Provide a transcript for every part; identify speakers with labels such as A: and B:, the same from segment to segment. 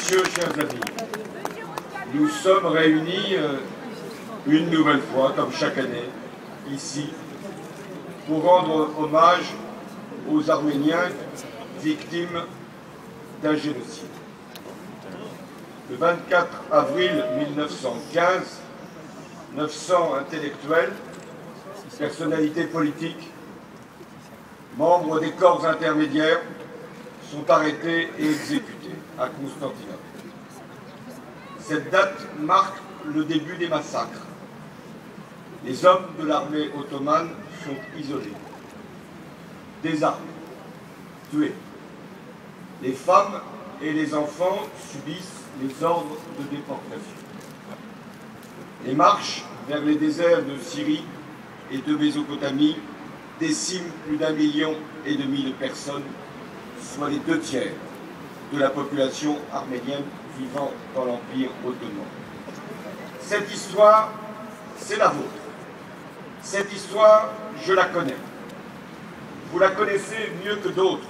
A: messieurs, chers amis, nous sommes réunis une nouvelle fois, comme chaque année, ici, pour rendre hommage aux Arméniens victimes d'un génocide. Le 24 avril 1915, 900 intellectuels, personnalités politiques, membres des corps intermédiaires, sont arrêtés et exécutés à Constantinople. Cette date marque le début des massacres. Les hommes de l'armée ottomane sont isolés, désarmés, tués. Les femmes et les enfants subissent les ordres de déportation. Les marches vers les déserts de Syrie et de Mésopotamie déciment plus d'1,5 million de personnes, soit les 2/3 de la population arménienne vivant dans l'Empire ottoman. Cette histoire, c'est la vôtre. Cette histoire, je la connais. Vous la connaissez mieux que d'autres,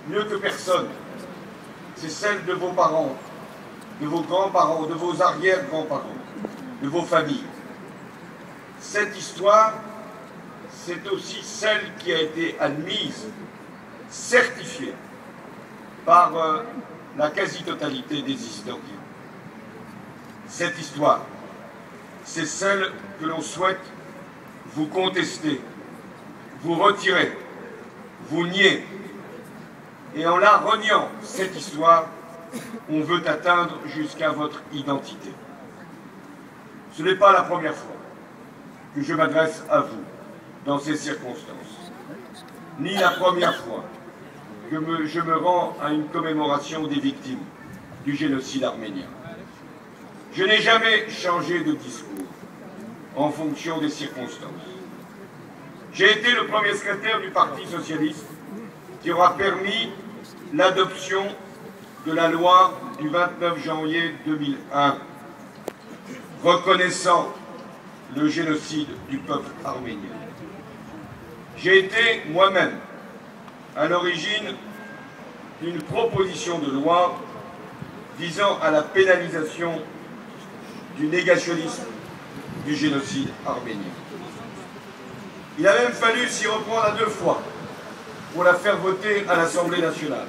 A: mieux que personne. C'est celle de vos parents, de vos grands-parents, de vos arrière-grands-parents, de vos familles. Cette histoire, c'est aussi celle qui a été admise, certifiée par la quasi-totalité des historiens. Cette histoire, c'est celle que l'on souhaite vous contester, vous retirer, vous nier. Et en la reniant, cette histoire, on veut atteindre jusqu'à votre identité. Ce n'est pas la première fois que je m'adresse à vous dans ces circonstances, ni la première fois que je me rends à une commémoration des victimes du génocide arménien. Je n'ai jamais changé de discours en fonction des circonstances. J'ai été le premier secrétaire du Parti socialiste qui aura permis l'adoption de la loi du 29 janvier 2001 reconnaissant le génocide du peuple arménien. J'ai été moi-même à l'origine d'une proposition de loi visant à la pénalisation du négationnisme du génocide arménien. Il a même fallu s'y reprendre à 2 fois pour la faire voter à l'Assemblée nationale.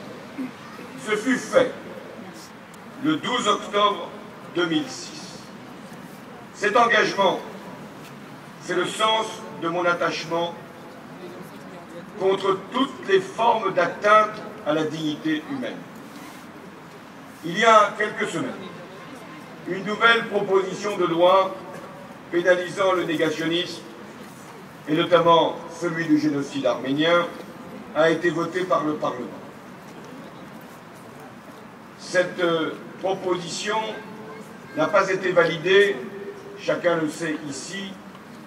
A: Ce fut fait le 12 octobre 2006. Cet engagement, c'est le sens de mon attachement contre toutes les formes d'atteinte à la dignité humaine. Il y a quelques semaines, une nouvelle proposition de loi pénalisant le négationnisme, et notamment celui du génocide arménien, a été votée par le Parlement. Cette proposition n'a pas été validée, chacun le sait ici,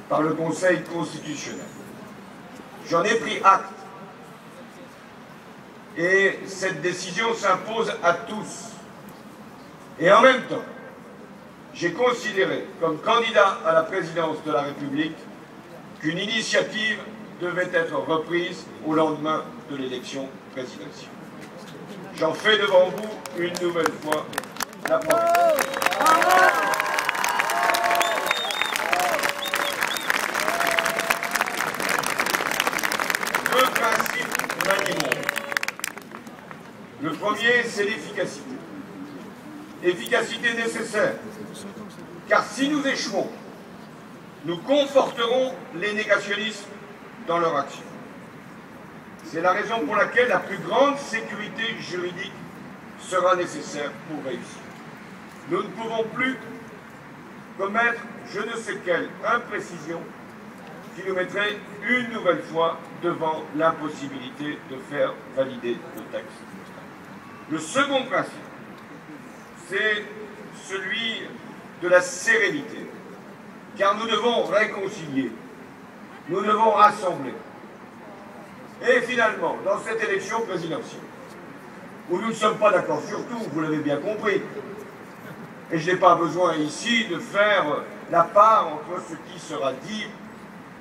A: par le Conseil constitutionnel. J'en ai pris acte. Et cette décision s'impose à tous. Et en même temps, j'ai considéré, comme candidat à la présidence de la République, qu'une initiative devait être reprise au lendemain de l'élection présidentielle. J'en fais devant vous une nouvelle fois la promesse. Deux principes m'animent. Le premier, c'est l'efficacité. Efficacité nécessaire, car si nous échouons, nous conforterons les négationnistes dans leur action. C'est la raison pour laquelle la plus grande sécurité juridique sera nécessaire pour réussir. Nous ne pouvons plus commettre je ne sais quelle imprécision qui nous mettrait une nouvelle fois devant l'impossibilité de faire valider le texte. Le second principe, c'est celui de la sérénité, car nous devons réconcilier, nous devons rassembler. Et finalement, dans cette élection présidentielle, où nous ne sommes pas d'accord sur tout, vous l'avez bien compris, et je n'ai pas besoin ici de faire la part entre ce qui sera dit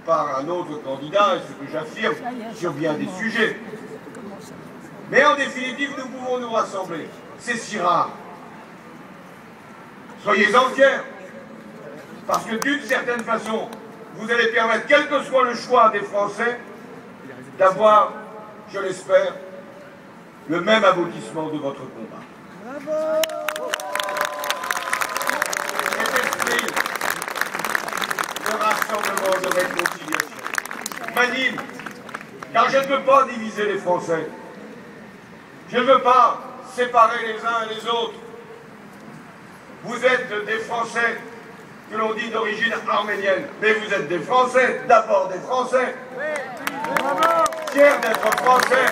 A: par un autre candidat et ce que j'affirme sur bien des sujets. Mais en définitive, nous pouvons nous rassembler. C'est si rare. Soyez-en fiers. Parce que d'une certaine façon, vous allez permettre, quel que soit le choix des Français, d'avoir, je l'espère, le même aboutissement de votre combat. Bravo. Cet esprit de rassemblement, de réconciliation m'anime, car je ne veux pas diviser les Français. Je ne veux pas séparer les uns et les autres. Vous êtes des Français que l'on dit d'origine arménienne, mais vous êtes des Français, d'abord des Français. Fiers d'être Français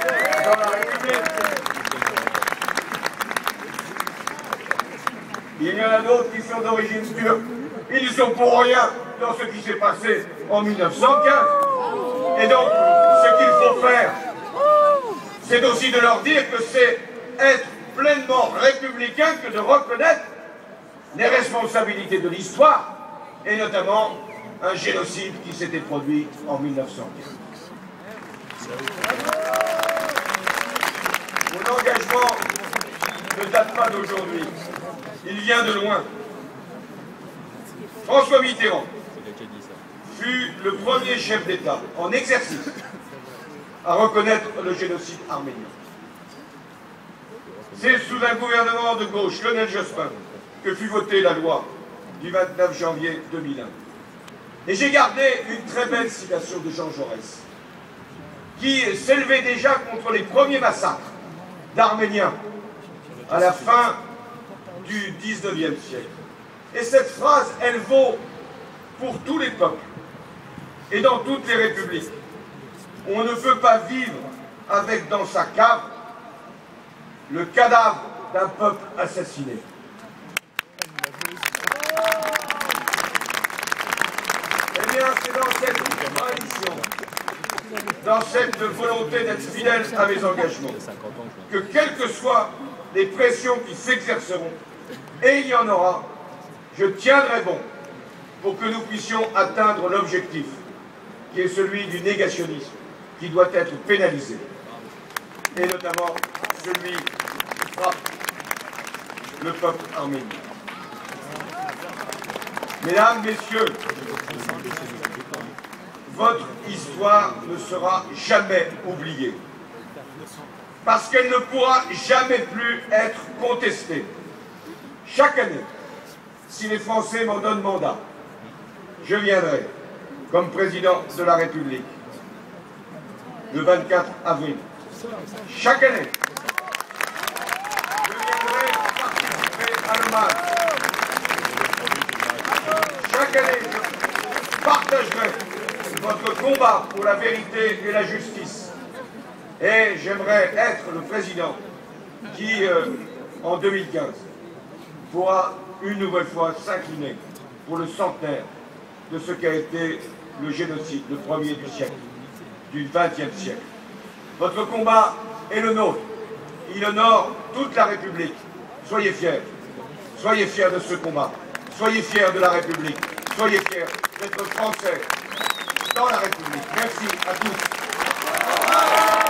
A: dans la République. Il y en a d'autres qui sont d'origine turque. Ils ne sont pour rien dans ce qui s'est passé en 1915. Et donc, ce qu'il faut faire, c'est aussi de leur dire que c'est être pleinement républicain que de reconnaître les responsabilités de l'histoire, et notamment un génocide qui s'était produit en 1915. Mon engagement ne date pas d'aujourd'hui, il vient de loin. François Mitterrand fut le premier chef d'État en exercice à reconnaître le génocide arménien. C'est sous un gouvernement de gauche, Lionel Jospin, que fut votée la loi du 29 janvier 2001. Et j'ai gardé une très belle citation de Jean Jaurès, qui s'élevait déjà contre les premiers massacres d'Arméniens à la fin du 19e siècle. Et cette phrase, elle vaut pour tous les peuples et dans toutes les républiques. On ne peut pas vivre avec dans sa cave le cadavre d'un peuple assassiné. Eh bien, c'est dans cette tradition, dans cette volonté d'être fidèle à mes engagements, que quelles que soient les pressions qui s'exerceront, et il y en aura, je tiendrai bon pour que nous puissions atteindre l'objectif, qui est celui du négationnisme, qui doit être pénalisé, et notamment celui qui frappe le peuple arménien. Mesdames, Messieurs, votre histoire ne sera jamais oubliée, parce qu'elle ne pourra jamais plus être contestée. Chaque année, si les Français m'en donnent mandat, je viendrai comme président de la République le 24 avril. Chaque année, je viendrai participer à l'hommage. Chaque année, je partagerai votre combat pour la vérité et la justice. Et j'aimerais être le président qui, en 2015, pourra une nouvelle fois s'incliner pour le centenaire de ce qu'a été le génocide, le premier du siècle, du XXe siècle. Votre combat est le nôtre. Il honore toute la République. Soyez fiers. Soyez fiers de ce combat. Soyez fiers de la République. Soyez fiers d'être Français dans la République. Merci à tous.